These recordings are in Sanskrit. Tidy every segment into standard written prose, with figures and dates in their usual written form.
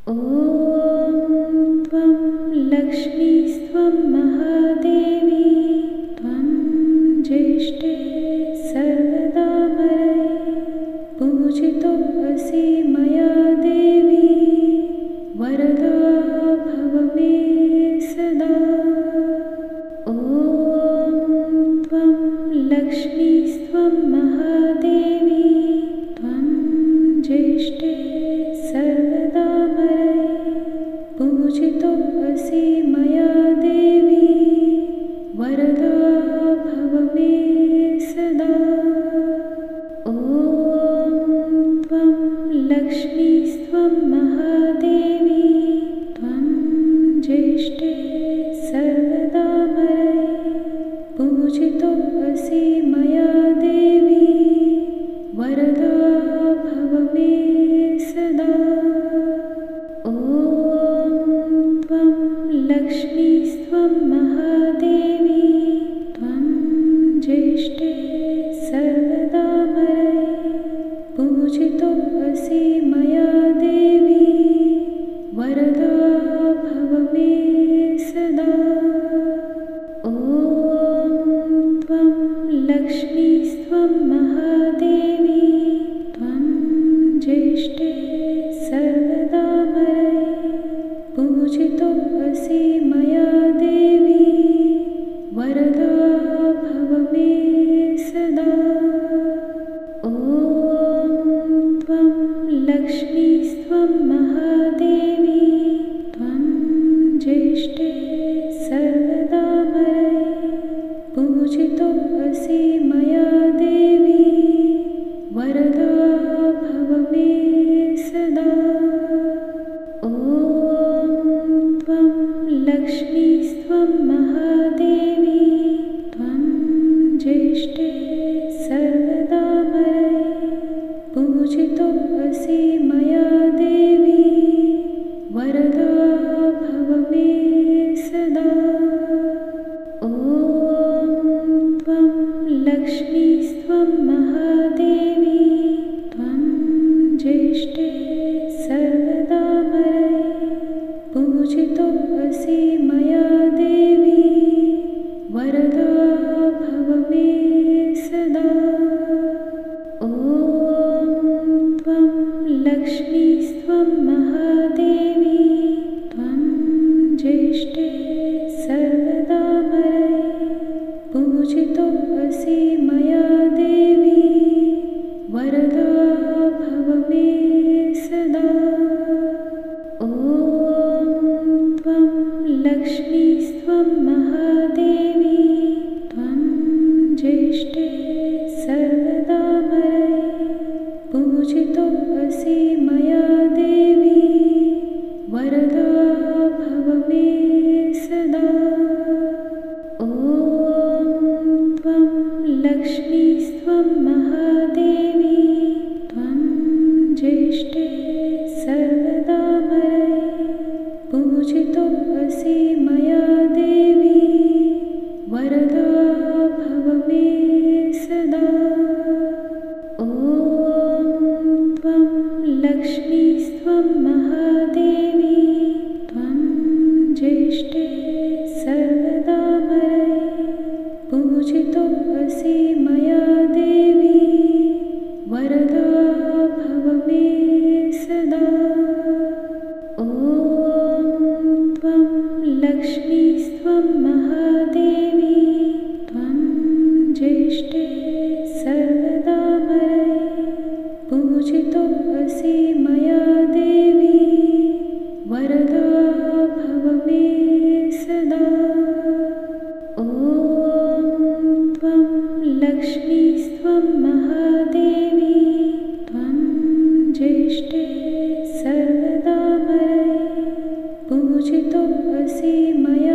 ॐ त्वं लक्ष्मीस्त्वं महादेवी त्वं ज्येष्ठे सर्वदामरे पूजितोऽसि मया देवी वरदा भव मे सदा। ॐ त्वं लक्ष्मीस्त्वं महादेवी त्वं ज्येष्ठे सर्वदामरे पूजितोऽसि मया देवी वरदा भव मे सदा। ॐ त्वं लक्ष्मीस्त्वं महादेवी त्वं ज्येष्ठे सर्वदामरे पूजितोऽसि मया देवी वरदा भव मे सदा। ॐ त्वं लक्ष्मीस्त्वं महादेवी त्वं ज्येष्ठे सर्वदामरे पूजितोऽसि मया देवी वरदा भव मे सदा। ॐ त्वं लक्ष्मीस्त्वं महादेवी त्वं ज्येष्ठे सर्वदामरे पूजितोऽसि मया देवी वरदा भव मे सदा। ॐ त्वं लक्ष्मीस्त्वं महादेवी त्वं ज्येष्ठे सर्वदामरे पूजितोऽसि मया देवी वरदा भव मे सदा। ॐ त्वं लक्ष्मीस्त्वं महादेवी त्वं ज्येष्ठे सर्वदामरे पूजितोऽसि मया देवी वरदा भव मे सदा। ॐ त्वं लक्ष्मीस्त्वं महादेवी त्वं ज्येष्ठे सर्वदामरे पूजितोऽसि मया देवी वरदा भव मे सदा। ॐ त्वं लक्ष्मीस्त्वं महादेवी त्वं ज्येष्ठे सर्वदामरे पूजितोऽसि मया देवी वरदा भव मे सदा। ॐ त्वं लक्ष्मीस्त्वं महादेवी त्वं ज्येष्ठे सर्वदामरे पूजितोऽसि मया देवी वरदा भव मे सदा। ॐ त्वं लक्ष्मीस्त्वं महादेवी त्वं ज्येष्ठे सर्वदामरे पूजितोऽसि मया देवी वरदा भव मे सदा। ॐ त्वं लक्ष्मीस्त्वं महादेवी त्वं ज्येष्ठे सर्वदामरे पूजितोऽसि मया देवी वरदा भव मे सदा। ॐ त्वं लक्ष्मीस्त्वं महादेवी त्वं ज्येष्ठे सर्वदामरे पूजितोऽसि मया देवी वरदा भव मे सदा। ॐ त्वं लक्ष्मीस्त्वं महादेवी त्वं ज्येष्ठे सर्वदामरे पूजितोऽसि मया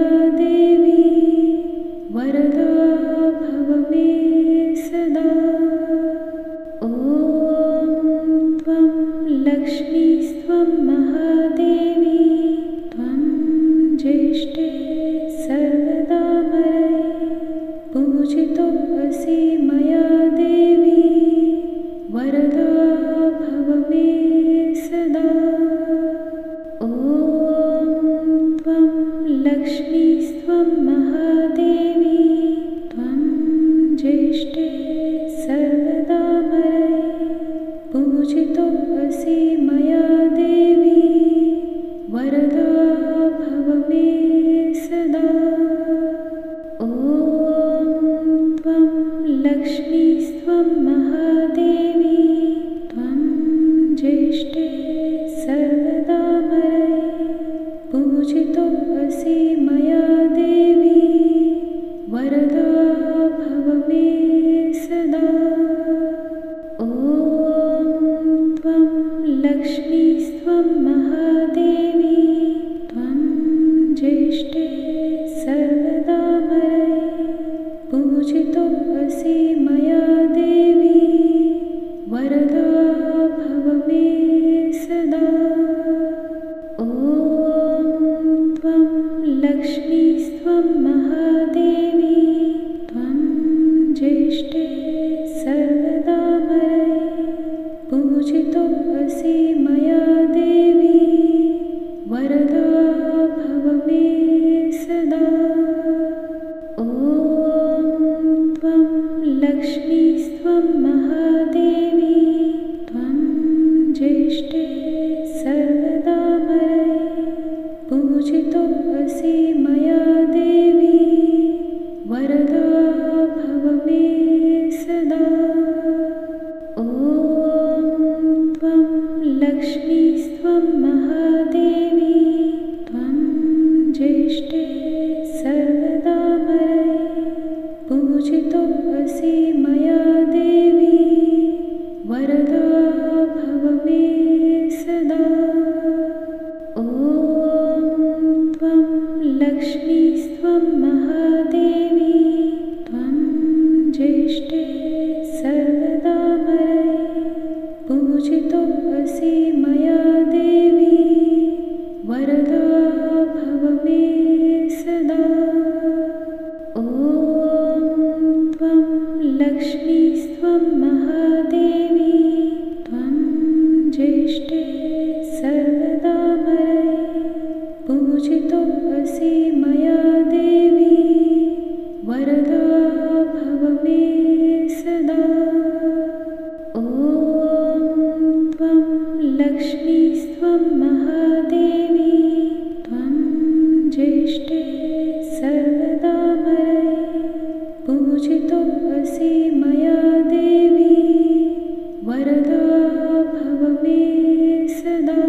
लक्ष्मीस्त्वं महादेवी त्वं ज्येष्ठे सर्वदामरै पूजितोऽसि मया देवी वरदा भव मे सदा। ॐ त्वं लक्ष्मीस्त्वं महादेवी त्वं ज्येष्ठे सर्वदामरै पूजितोऽसि मया देवी वरदा भव मे सदा। ॐ त्वं लक्ष्मीस्त्वं महादेवी त्वं ज्येष्ठे सर्वदामरै पूजितोऽसि मया देवी वरदा भव मे सदा। ॐ त्वं लक्ष्मीस्त्वं महादेवी त्वं ज्येष्ठे सर्वदामरै पूजितोऽसि मया देवी वरदा भव मे सदा। ॐ त्वं लक्ष्मीस्त्वं महादेवी त्वं ज्येष्ठे सर्वदामरै पूजितोऽसि मया देवी वरदा भव मे सदा। ॐ त्वं लक्ष्मीस्त्वं महादेवी त्वं ज्येष्ठे सर्वदामरै पूजितोऽसि मया देवी वरदा भव मे सदा। ॐ त्वं लक्ष्मीस्त्वं महादेवी त्वं ज्येष्ठे सर्वदामरै पूजितोऽसि मया देवी वरदा भव मे सदा। ॐ त्वं लक्ष्मीस्त्वं महादेवी त्वं ज्येष्ठे सर्वदामरै पूजितोऽसि मया देवी वरदा भव मे सदा। ॐ त्वं लक्ष्मीस्त्वं महादेवी त्वं ज्येष्ठे सर्वदामरै पूजितोऽसि मया देवी वरदा भव मे सदा।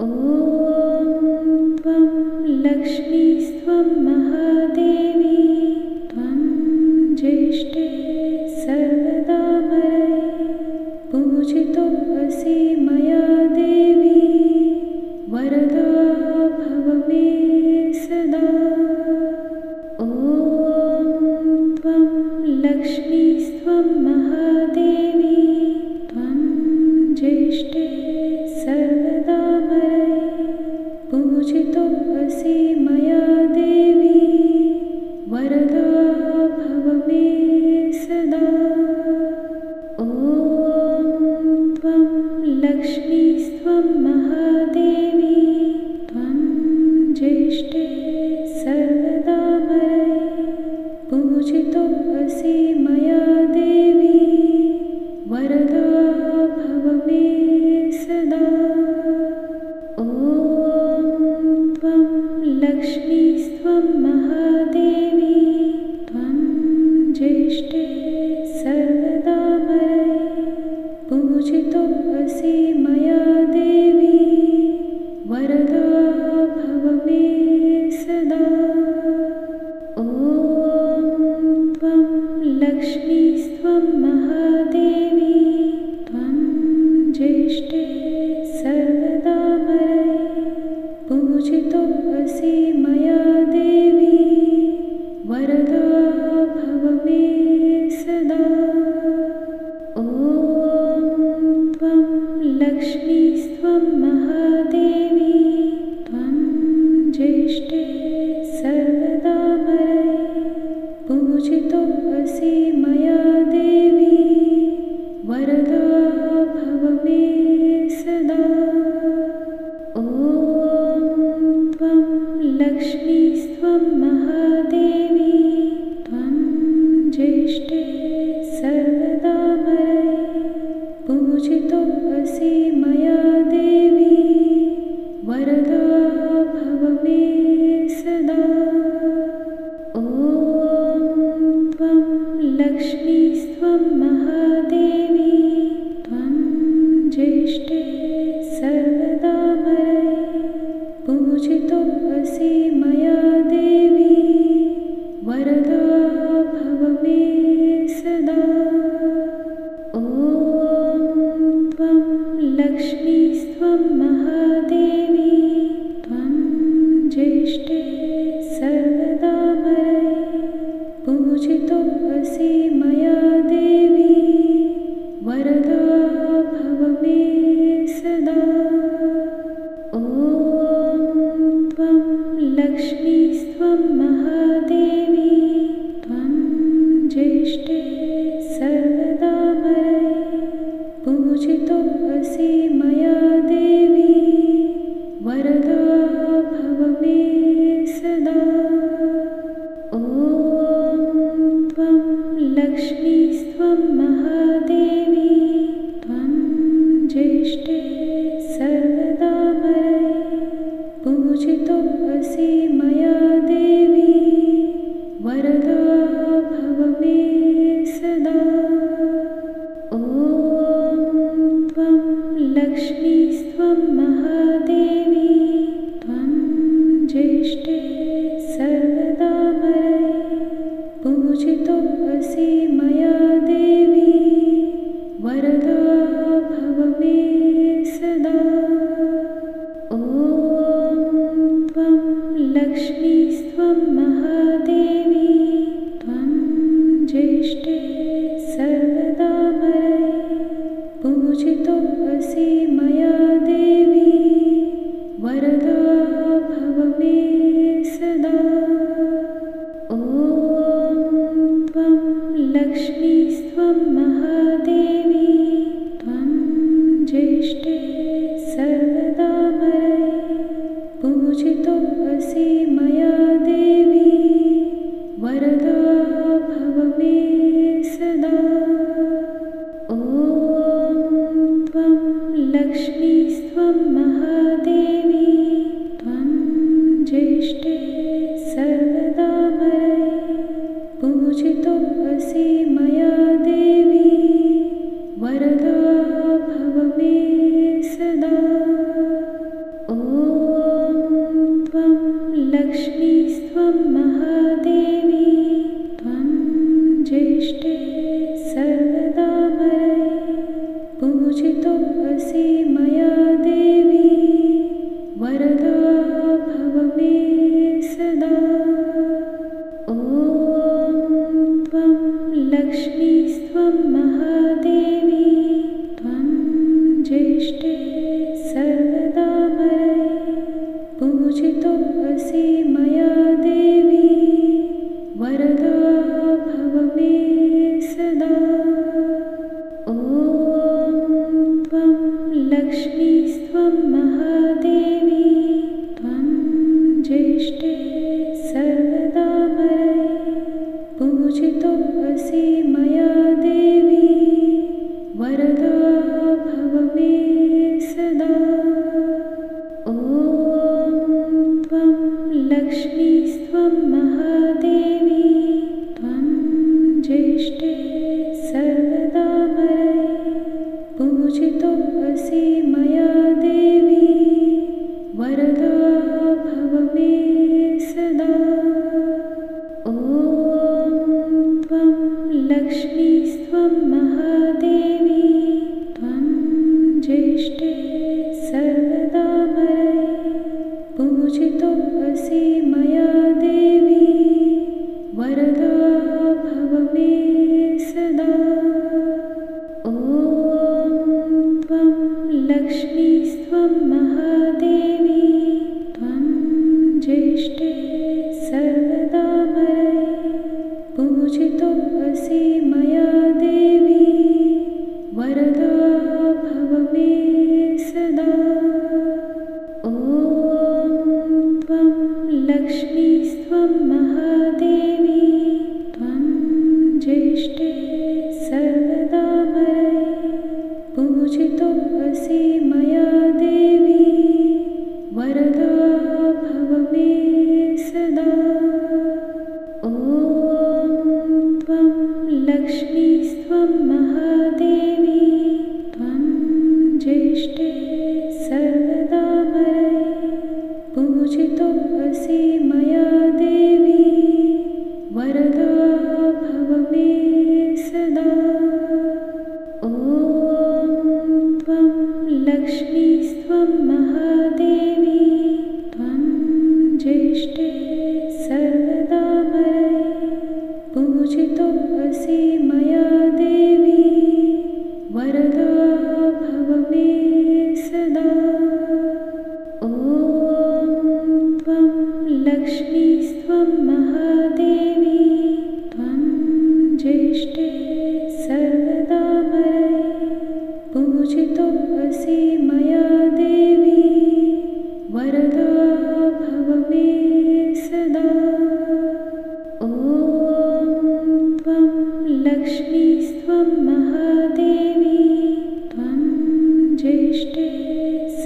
ॐ त्वं लक्ष्मीस्त्वं महादेवी त्वं ज्येष्ठे सर्वदामरै पूजितोऽसि मया देवी वरदा भव मे सदा। ॐ त्वं लक्ष्मीस्त्वं महादेवी त्वं ज्येष्ठे सर्वदामरै पूजितोऽसि मया देवी वरदा भव मे सदा। ॐ त्वं लक्ष्मीस्त्वं महादेवी त्वं ज्येष्ठे सर्वदामरै पूजितोऽसि मया देवी वरदा भव मे सदा। ॐ त्वं लक्ष्मीस्त्वं महादेवी त्वं ज्येष्ठे सर्वदामरै पूजितोऽसि मया देवी वरदा भव मे सदा। ॐ त्वं लक्ष्मीस्त्वं महादेवी त्वं ज्येष्ठे सर्वदामरै पूजितोऽसि मया देवी वरदा भव मे सदा। ॐ त्वं लक्ष्मीस्त्वं महादेवी त्वं ज्येष्ठे सर्वदामरै पूजितोऽसि मया देवी वरदा भव मे सदा। ॐ त्वं लक्ष्मीस्त्वं महादेवी त्वं ज्येष्ठे सर्वदामरै पूजितोऽसि मया देवी वरदा भव मे सदा। ॐ त्वं लक्ष्मीस्त्वं महादेवी त्वं ज्येष्ठे सर्वदामरै पूजितोऽसि मया देवी वरदा भव मे सदा। ॐ त्वं लक्ष्मीस्त्वं महादेवी त्वं ज्येष्ठे सर्वदामरै पूजितोऽसि मया देवी वरदा भव मे सदा। ॐ त्वं लक्ष्मीस्त्वं महादेवी त्वं ज्येष्ठे सर्वदामरै पूजितोऽसि मया देवी वरदा भव मे सदा। ॐ त्वं लक्ष्मीस्त्वं महादेवी त्वं ज्येष्ठे सर्वदामरै पूजितोऽसि मया देवी वरदा भव मे सदा। ॐ त्वं लक्ष्मीस्त्वं महादेवी त्वं ज्येष्ठे सर्वदामरै पूजितोऽसि मया देवी वरदा भव मे सदा। ॐ त्वं लक्ष्मीस्त्वं महादेवी त्वं ज्येष्ठे सर्वदामरै पूजितोऽसि मया देवी वरदा भव मे सदा। ॐ त्वं लक्ष्मीस्त्वं महादेवी त्वं ज्येष्ठे सर्वदामरै पूजितोऽसि मया देवी वरदा भव मे सदा। ॐ त्वं लक्ष्मीस्त्वं महादेवी त्वं ज्येष्ठे सर्वदामरै पूजितोऽसि मया देवी वरदा भव मे सदा। ॐ त्वं लक्ष्मीस्त्वं महादेवी त्वं ज्येष्ठे सर्वदामरै पूजितोऽसि मया देवी वरदा भव मे सदा। ॐ त्वं लक्ष्मीस्त्वं महादेवी त्वं ज्येष्ठे सर्वदामरै पूजितोऽसि मया देवी वरदा भव मे सदा। ॐ त्वं लक्ष्मीस्त्वं महादेवी त्वं ज्येष्ठे सर्वदामरै पूजितोऽसि मया देवी वरदा भव मे सदा। ॐ त्वं लक्ष्मीस्त्वं महादेवी त्वं ज्येष्ठे सर्वदामरै पूजितोऽसि मया देवी वरदा भव मे सदा। ॐ त्वं लक्ष्मीस्त्वं महादेवी त्वं ज्येष्ठे सर्वदामरै पूजितोऽसि मया देवी वरदा भव मे सदा। ॐ त्वं लक्ष्मीस्त्वं महादेवी त्वं ज्येष्ठे सर्वदामरै पूजितोऽसि मया देवी वरदा भव मे सदा। ॐ त्वं लक्ष्मीस्त्वं महादेवी त्वं ज्येष्ठे सर्वदामरये पूजितोऽसि मया देवी वरदा भव मे सदा। ॐ त्वं लक्ष्मीस्त्वं महादेवी त्वं ज्येष्ठे सर्वदामरये पूजितोऽसि मया देवी वरदा भव मे सदा। ॐ त्वं लक्ष्मीस्त्वं महादेवी त्वं ज्येष्ठे सर्वदामरये पूजितोऽसि मया देवी वरदा भव मे सदा। ॐ त्वं लक्ष्मीस्त्वं महादेवी त्वं ज्येष्ठे सर्वदामरये पूजितोऽसि मया देवी वरदा भव मे सदा। ॐ त्वं लक्ष्मीस्त्वं महादेवी त्वं ज्येष्ठे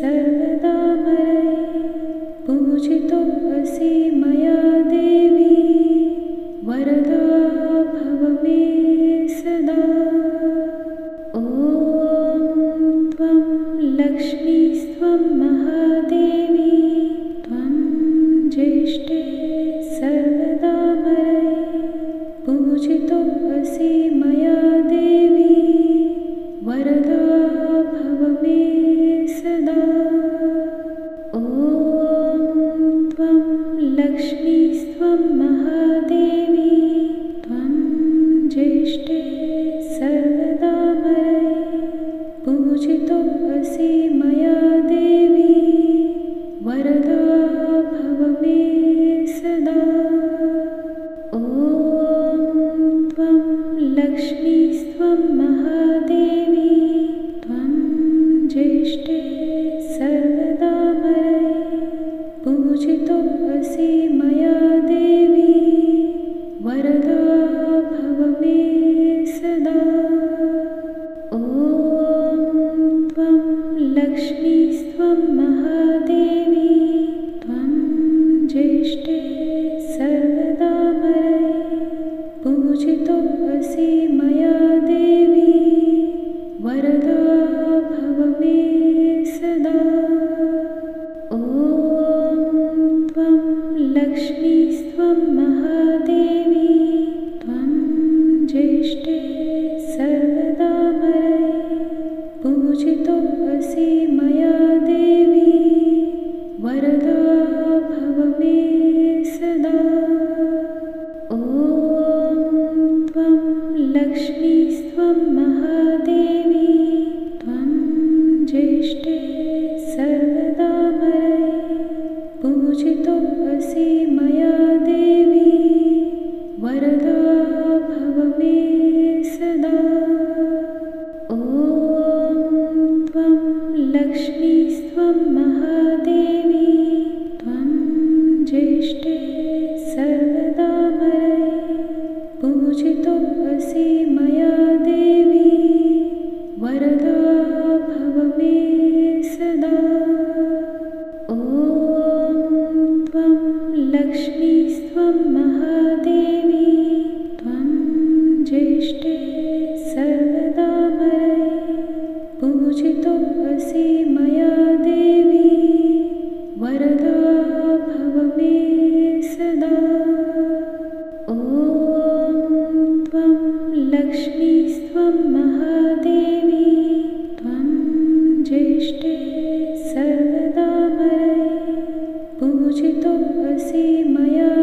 सर्वदामरये पूजितोऽसि मया देवी वरदा भव मे सदा। ॐ त्वं लक्ष्मीस्त्वं महादेवी त्वं ज्येष्ठे सर्वदामरये पूजितोऽसि मया देवी वरदा भव मे सदा। ॐ त्वं लक्ष्मीस्त्वं महादेवी त्वं ज्येष्ठे सर्वदामरये पूजितोऽसि मया देवी वरदा भव मे सदा। ॐ त्वं लक्ष्मीस्त्वं महादेवी त्वं ज्येष्ठे सर्वदामरये पूजितोऽसि मया देवी वरदा भव मे सदा। ॐ त्वं लक्ष्मीस्त्वं महादेवी त्वं ज्येष्ठे सर्वदामरये पूजितोऽसि मया देवी वरदा भव मे सदा। ॐ त्वं लक्ष्मीस्त्वं महादेवी त्वं ज्येष्ठे सर्वदामरये पूजितोऽसि मया देवी वरदा भव मे सदा। ॐ त्वं लक्ष्मीस्त्वं महादेवी त्वं ज्येष्ठे सर्वदामरये पूजितोऽसि मया देवी वरदा भव मे सदा। ॐ त्वं लक्ष्मीस्त्वं महादेवी त्वं ज्येष्ठे सर्वदामरये पूजितोऽसि मया देवी वरदा भव मे सदा। ॐ त्वं लक्ष्मीस्त्वं महादेवी त्वं ज्येष्ठे सर्वदामरये पूजितोऽसि मया देवी वरदा भव मे सदा। ॐ त्वं लक्ष्मीस्त्वं महादेवी त्वं ज्येष्ठे सर्वदामरये पूजितोऽसि मया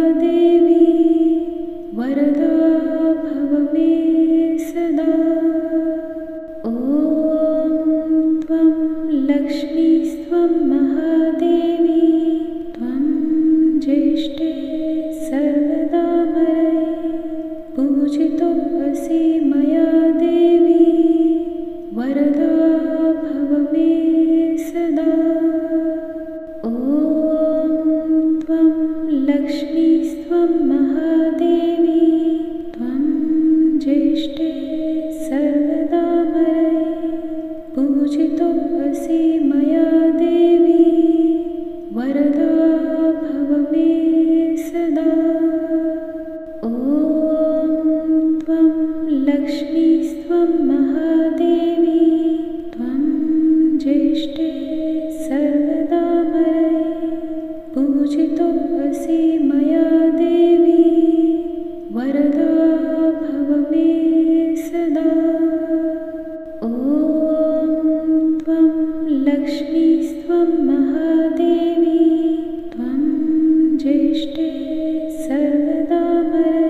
पूजितोऽसि मया देवी वरदा भव मे सदा। ॐ त्वं लक्ष्मीस्त्वं महादेवी त्वं ज्येष्ठे सर्वदामरै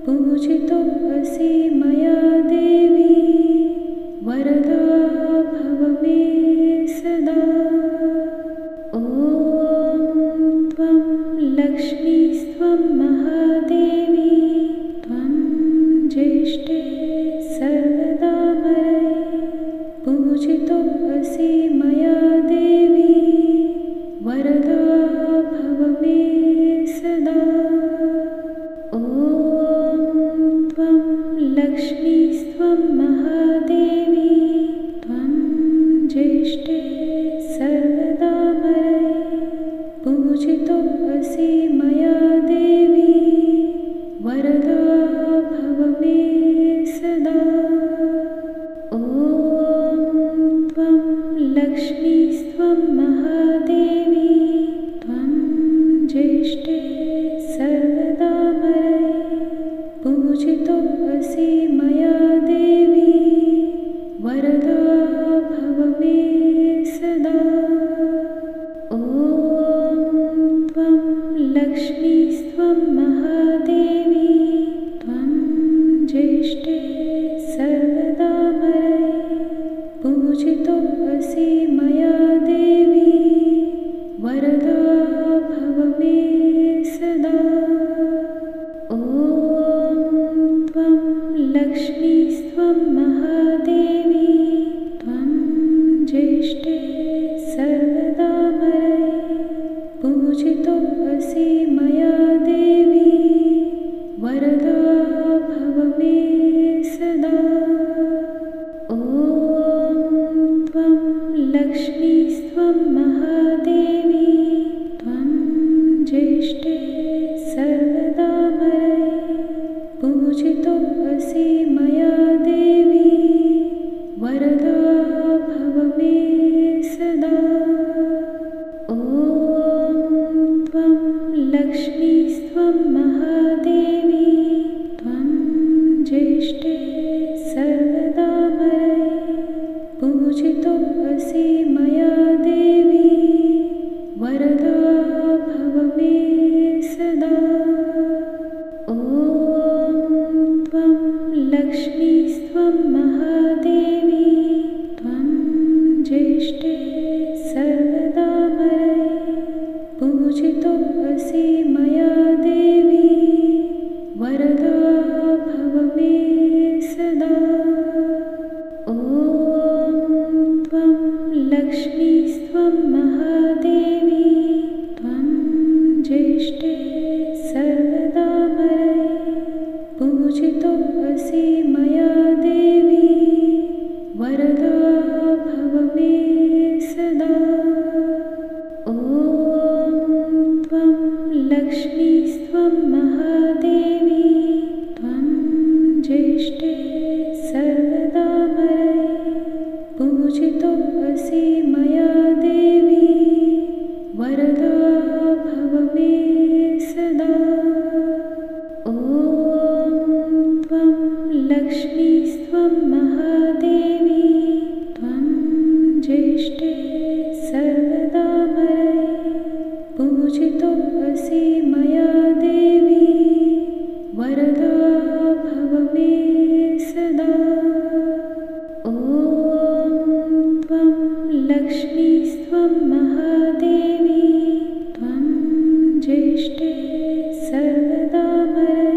पूजितोऽसि मया देवी वरदा भव मे सदा। ॐ त्वं लक्ष्मीस्त्वं महादेवी त्वं ज्येष्ठे सर्वदामरै पूजितोऽसि मया देवी वरदा भव मे सदा। ॐ त्वं लक्ष्मीस्त्वं महादेवी त्वं ज्येष्ठे सर्वदामरै पूजितोऽसि मया देवी वरदा भव मे सदा। ॐ त्वं लक्ष्मीस्त्वं महादेवी त्वं ज्येष्ठे सर्वदामरै पूजितोऽसि मया देवी वरदा भव मे सदा। ॐ त्वं लक्ष्मीस्त्वं महादेवी त्वं ज्येष्ठे सर्वदामरै पूजितोऽसि मया देवी वरदा भव मे सदा। ॐ त्वं लक्ष्मीस्त्वं महादेवी त्वं ज्येष्ठे सर्वदामरै पूजितोऽसि मया देवी वरदा भव मे सदा। ॐ त्वं लक्ष्मीस्त्वं महादेवी त्वं ज्येष्ठे सर्वदामरै पूजितोऽसि मया देवी वरदा भव मे सदा। ॐ त्वं लक्ष्मीस्त्वं महादेवी त्वं ज्येष्ठे सर्वदामरै पूजितोऽसि मया देवी वरदा भव मे सदा। ॐ त्वं लक्ष्मीस्त्वं महादेवी त्वं ज्येष्ठे सर्वदामरै पूजितोऽसि मया देवी वरदा भव मे सदा। ॐ त्वं लक्ष्मीस्त्वं महादेवी त्वं ज्येष्ठे सर्वदामरै पूजितोऽसि मया देवी वरदा भव मे सदा। ॐ त्वं लक्ष्मीस्त्वं महादेवी त्वं ज्येष्ठे सर्वदामरै पूजितोऽसि मया देवी वरदा भव मे सदा। ॐ त्वं लक्ष्मीस्त्वं महादेवी त्वं ज्येष्ठे सर्वदामरै पूजितोऽसि मया देवी वरदा भव मे सदा। ॐ त्वं लक्ष्मीस्त्वं महादेवी त्वं ज्येष्ठे सर्वदामरै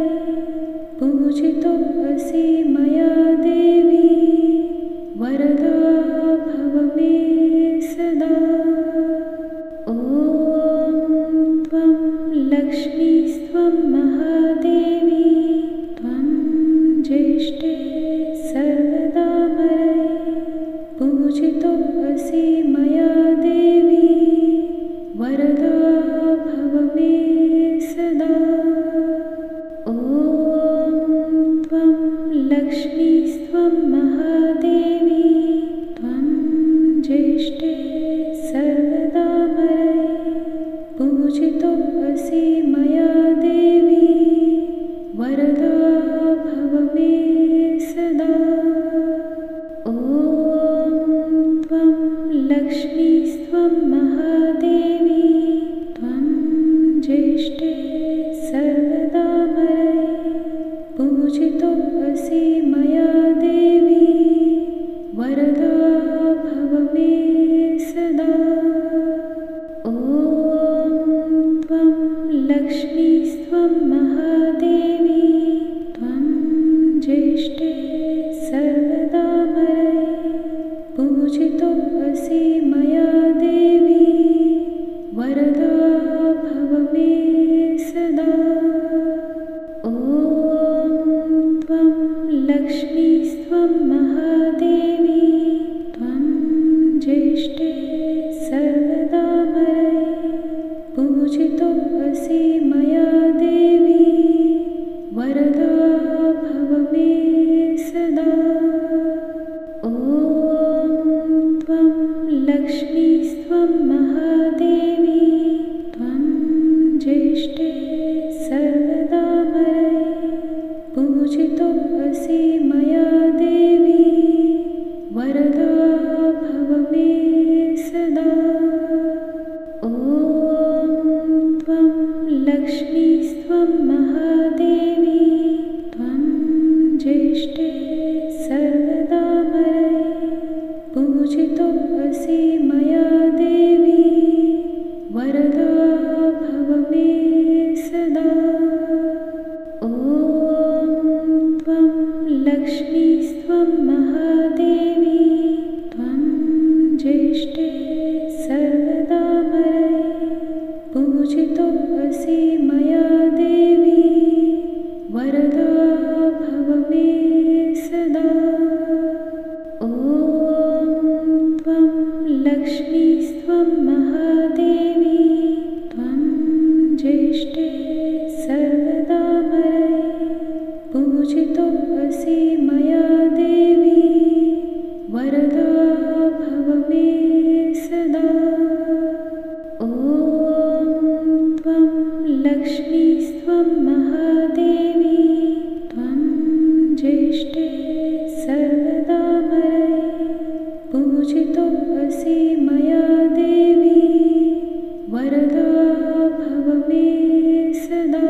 पूजितोऽसि मया देवी वरदा भव मे सदा। ॐ त्वं लक्ष्मीस्त्वं महादेवी त्वं ज्येष्ठे सर्वदामरै पूजितोऽसि मया देवी वरदा भव मे सदा। ॐ त्वं लक्ष्मीस्त्वं महादेवी त्वं ज्येष्ठे सर्वदामरै पूजितोऽसि लक्ष्मीस्त्वं महादेवी त्वं ज्येष्ठे सर्वदामरये पूजितोऽसि मया देवी वरदा भव मे सदा। ॐ त्वं लक्ष्मीस्त्वं महादेवी त्वं ज्येष्ठे सर्वदामरये पूजितोऽसि मया देवी वरदा भव मे सदा। ॐ त्वं लक्ष्मीस्त्वं महादेवी त्वं ज्येष्ठे सर्वदामरये पूजितोऽसि मया देवी वरदा भव मे सदा। ॐ त्वं लक्ष्मीस्त्वं महादेवी त्वं ज्येष्ठे सर्वदामरये पूजितोऽसि मया देवी वरदा भव मे सदा। ॐ त्वं लक्ष्मीस्त्वं महादेवी त्वं ज्येष्ठे सर्वदामरये पूजितोऽसि मया देवी वरदा भव मे सदा। ॐ त्वं लक्ष्मीस्त्वं महादेवी त्वं ज्येष्ठे सर्वदामरये पूजितोऽसि मया देवी वरदा भव मे सदा। ॐ त्वं लक्ष्मीस्त्वं महादेवी त्वं ज्येष्ठे सर्वदामरये पूजितोऽसि मया देवी वरदा भव मे सदा।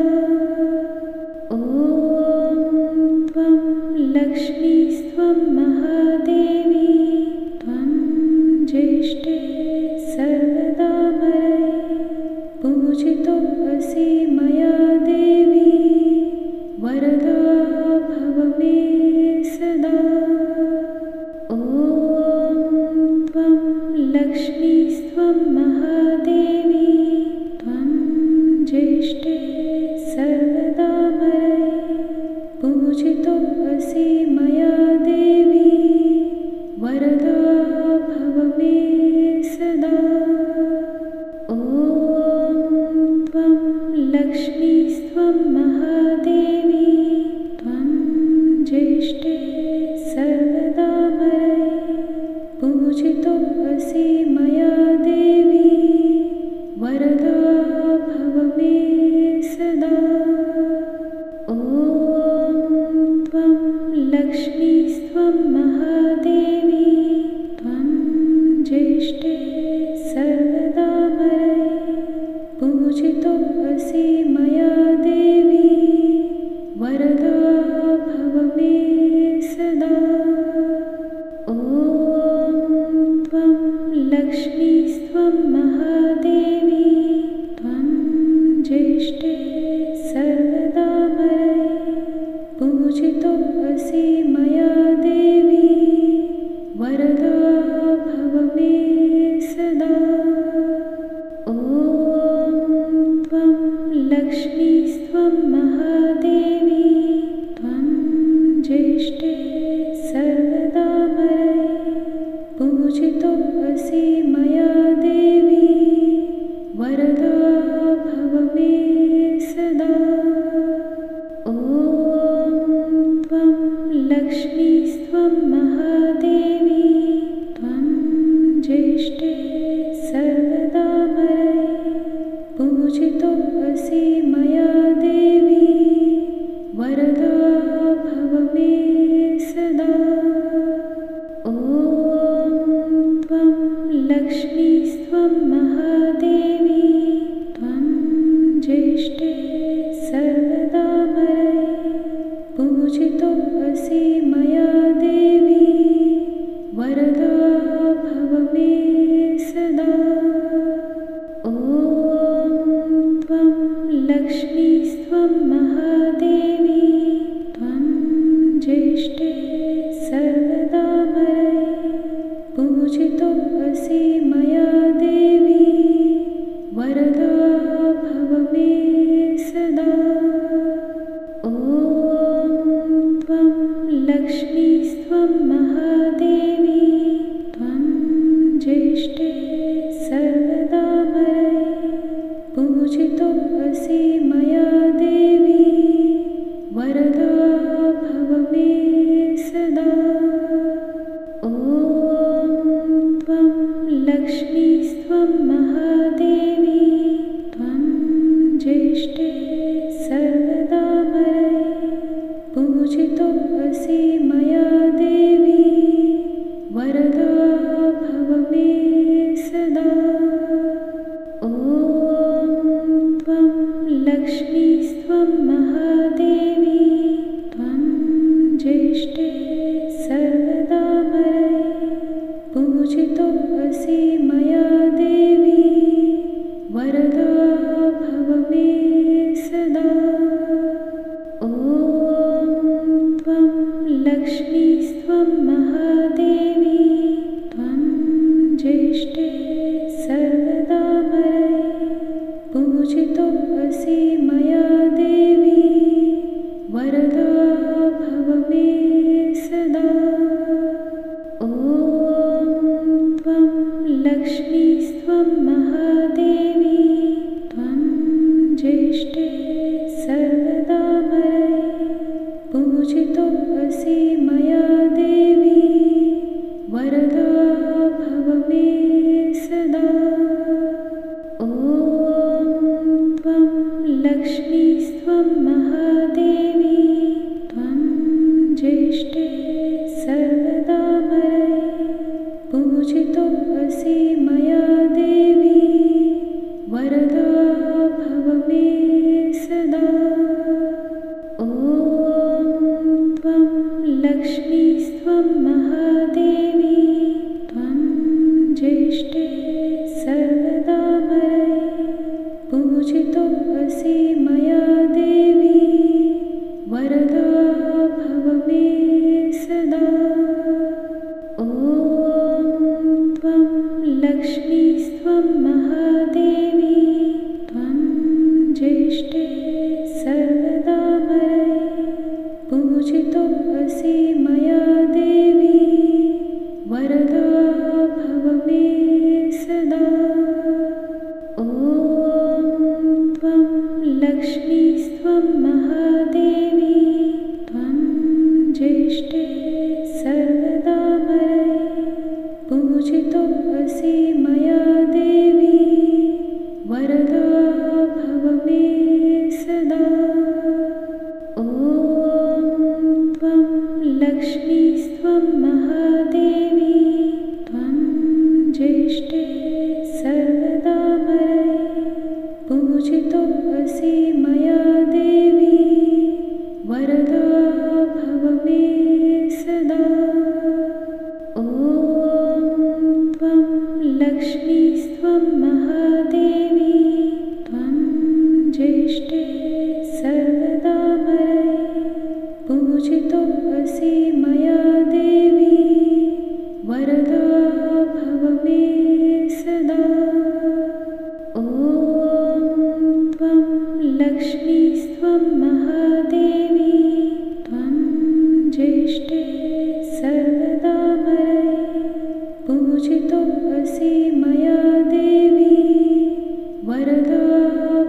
ॐ त्वं लक्ष्मीस्त्वं महादेवी त्वं ज्येष्ठे सर्वदामरये पूजितोऽसि मया देवी वरदा भव मे सदा। ॐ त्वं लक्ष्मीस्त्वं महादेवी त्वं ज्येष्ठे सर्वदामरये पूजितोऽसि मया देवी वरदा भव मे सदा। ॐ त्वं लक्ष्मीस्त्वं महादेवी त्वं ज्येष्ठे सर्वदामरये पूजितोऽसि मया देवी वरदा भव मे सदा। ॐ त्वं लक्ष्मीस्त्वं महादेवी त्वं ज्येष्ठे सर्वदामरये पूजितोऽसि मया देवी वरदा भव मे सदा। ॐ त्वं लक्ष्मीस्त्वं महादेवी त्वं ज्येष्ठे सर्वदामरये पूजितोऽसि मया देवी वरदा भव मे सदा। ॐ त्वं लक्ष्मीस्त्वं महादेवी त्वं ज्येष्ठे सर्वदामरये पूजितोऽसि मया देवी वरदा भव मे सदा। ॐ त्वं लक्ष्मीस्त्वं महादेवी त्वं ज्येष्ठे सर्वदामरये पूजितोऽसि मया देवी वरदा भव मे सदा। ॐ त्वं लक्ष्मीस्त्वं महादेवी त्वं ज्येष्ठे सर्वदामरये पूजितोऽसि मया देवी वरदा भव मे सदा। ॐ लक्ष्मीस्त्वं महादेवी त्वं ज्येष्ठे सर्वदामरये पूजितोऽसि मया देवी वरदा भव मे सदा। ॐ त्वं लक्ष्मीस्त्वं महादेवी त्वं ज्येष्ठे सर्वदामरये पूजितोऽसि मया देवी वरदा भव मे सदा। ॐ त्वं लक्ष्मीस्त्वं महादेवी त्वं ज्येष्ठे सर्वदामरये पूजितोऽसि मया देवी वरदा भव मे सदा। ॐ त्वं लक्ष्मीस्त्वं महादेवी त्वं ज्येष्ठे सर्वदामरये पूजितोऽसि मया देवी वरदा भव मे सदा। ॐ त्वं लक्ष्मीस्त्वं महादेवी त्वं ज्येष्ठे सर्वदामरये पूजितोऽसि मया देवी वरदा भव मे सदा। ॐ त्वं लक्ष्मीस्त्वं महादेवी त्वं ज्येष्ठे सर्वदामरये पूजितोऽसि मया देवी वरदा भव मे सदा। ॐ त्वं लक्ष्मीस्त्वं महादेवी त्वं ज्येष्ठे सर्वदामरये पूजितोऽसि मया देवी वरदा भव मे सदा। ॐ त्वं लक्ष्मीस्त्वं महादेवी त्वं ज्येष्ठे सर्वदामरये पूजितोऽसि मया देवी वरदा भव मे सदा। ॐ त्वं लक्ष्मीस्त्वं महादेवी त्वं ज्येष्ठे सर्वदामरये पूजितोऽसि मया देवी वरदा भव मे सदा। ॐ त्वं लक्ष्मीस्त्वं महादेवी त्वं ज्येष्ठे सर्वदामरये पूजितोऽसि मया देवी वरदा भव मे सदा। ॐ त्वं लक्ष्मीस्त्वं महादेवी त्वं ज्येष्ठे सर्वदामरये पूजितोऽसि मया देवी वरदा भव मे सदा। ॐ त्वं लक्ष्मीस्त्वं महादेवी त्वं ज्येष्ठे सर्वदामरये पूजितोऽसि मया देवी वरदा भव मे सदा। ॐ त्वं लक्ष्मीस्त्वं महादेवी त्वं ज्येष्ठे सर्वदामरये पूजितोऽसि मया देवी वरदा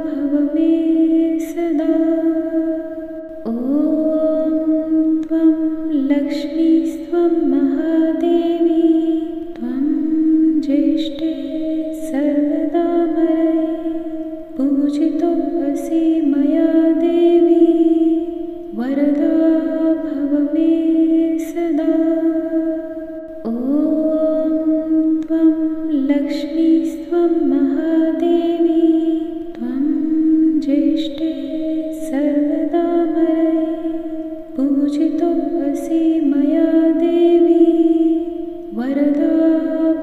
भव मे सदा। ॐ त्वं लक्ष्मीस्त्वं महादेवी त्वं ज्येष्ठे सर्वदामरये पूजितोऽसि मया देवी वरदा भव मे सदा। ॐ त्वं लक्ष्मीस्त्वं महादेवी त्वं ज्येष्ठे सर्वदामरये पूजितोऽसि मया देवी वरदा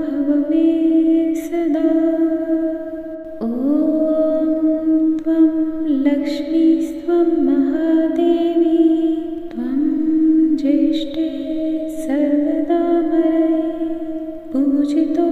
भव मे सदा। ॐ त्वं लक्ष्मीस्त्वं महादेवी त्वं ज्येष्ठे सर्वदामरै पूजितो